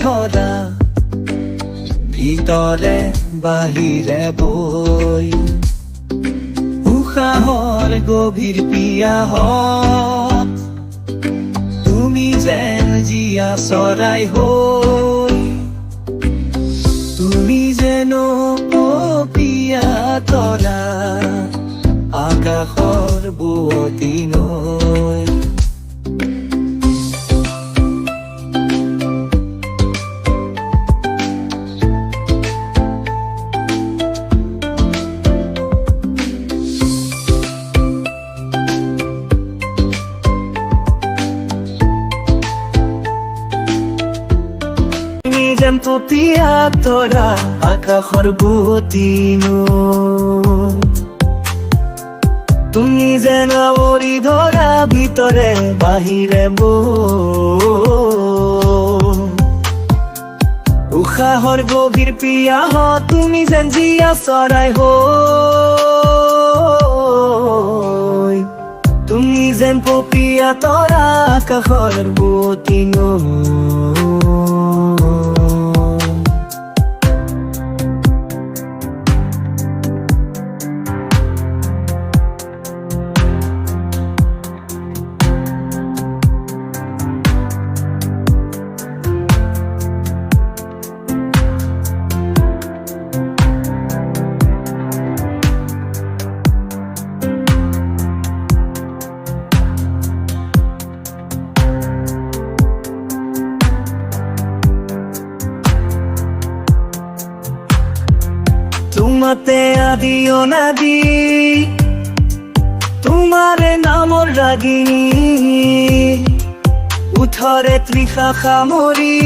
ধৰা ভিতৰে বাহিৰে বৈ উশাহৰ গভীৰ পিয়াহত তুমি যেন জীয়া চৰাই হৈ তুমি যেন পপীয়া তৰা আকাশৰ বুৱতী নৈ যেন পপীয়া তৰা আকাশৰ বুৱতী নৈ তুমি যেন আৱৰি ধৰা ভিতৰে বাহিৰে বৈ উশাহৰ গভীৰ পিয়াহত তুমি যেন জীয়া চৰাই হৈ তুমি যেন পপীয়া তৰা আকাশৰ বুৱতী নৈ তোমাতে আদি অনাদি তোমাৰে নামৰ ৰাগিনী উঠৰে তৃষা সামৰি